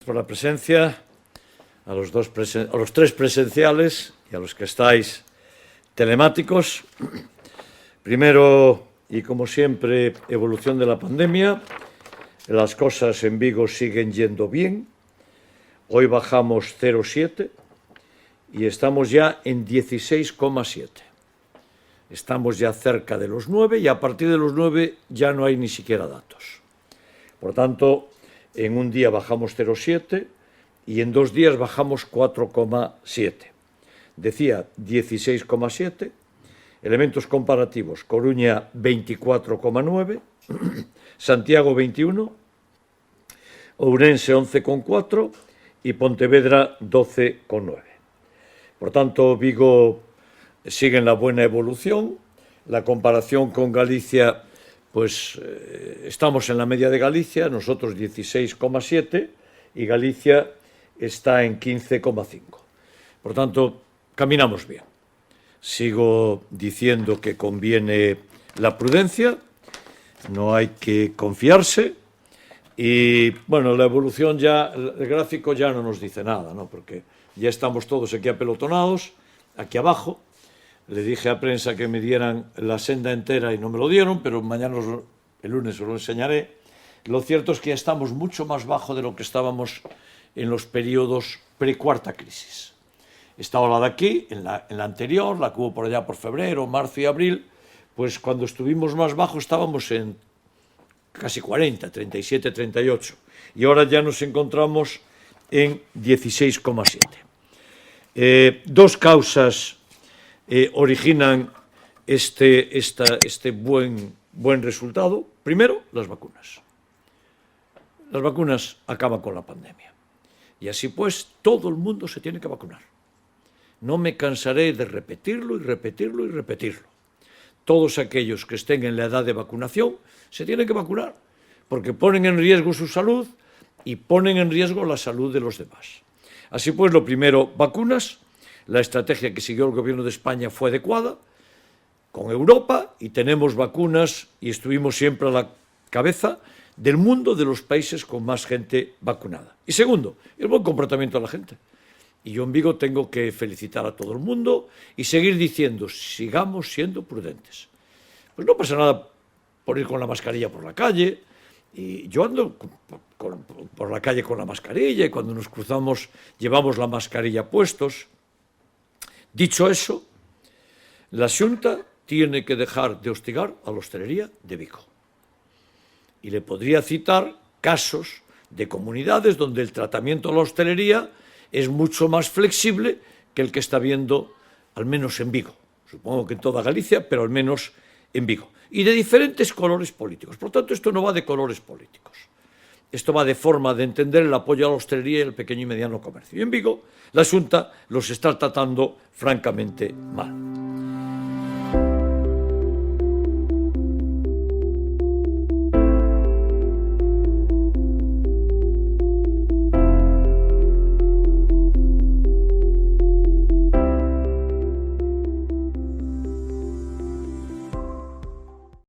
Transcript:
por la presencia, a los tres presenciales y a los que estáis telemáticos. Primero, y como siempre, evolución de la pandemia. Las cosas en Vigo siguen yendo bien. Hoy bajamos 0,7 y estamos ya en 16,7. Estamos ya cerca de los 9 y a partir de los 9 ya no hay ni siquiera datos. Por tanto, en un día bajamos 0,7 y en 2 días bajamos 4,7. Decía 16,7. Elementos comparativos: Coruña 24,9, Santiago 21, Ourense 11,4 y Pontevedra 12,9. Por tanto, Vigo sigue en la buena evolución. La comparación con Galicia, pues estamos en la media de Galicia, nosotros 16,7 y Galicia está en 15,5. Por tanto, caminamos bien. Sigo diciendo que conviene la prudencia, no hay que confiarse y, bueno, la evolución ya, el gráfico ya no nos dice nada, ¿no? Porque ya estamos todos aquí apelotonados, aquí abajo. Le dije a prensa que me dieran la senda entera y no me lo dieron, pero mañana, el lunes, os lo enseñaré. Lo cierto es que ya estamos mucho más bajo de lo que estábamos en los periodos pre-cuarta crisis. Esta ola de aquí, en la anterior, la que hubo por allá por febrero, marzo y abril, pues cuando estuvimos más bajo estábamos en casi 40, 37, 38. Y ahora ya nos encontramos en 16,7. Dos causas originan este buen resultado. Primero, las vacunas. Las vacunas acaban con la pandemia. Y así pues, todo el mundo se tiene que vacunar. No me cansaré de repetirlo y repetirlo y repetirlo. Todos aquellos que estén en la edad de vacunación se tienen que vacunar, porque ponen en riesgo su salud y ponen en riesgo la salud de los demás. Así pues, lo primero, vacunas. La estrategia que siguió el Gobierno de España fue adecuada con Europa y tenemos vacunas y estuvimos siempre a la cabeza del mundo de los países con más gente vacunada. Y segundo, el buen comportamiento de la gente. Y yo en Vigo tengo que felicitar a todo el mundo y seguir diciendo, sigamos siendo prudentes. Pues no pasa nada por ir con la mascarilla por la calle. Y yo ando por la calle con la mascarilla y cuando nos cruzamos llevamos la mascarilla puestos. Dicho eso, la Xunta tiene que dejar de hostigar a la hostelería de Vigo. Y le podría citar casos de comunidades donde el tratamiento a la hostelería es mucho más flexible que el que está viendo, al menos en Vigo. Supongo que en toda Galicia, pero al menos en Vigo. Y de diferentes colores políticos. Por tanto, esto no va de colores políticos. Esto va de forma de entender el apoyo a la hostelería y el pequeño y mediano comercio. Y en Vigo, la Xunta los está tratando francamente mal.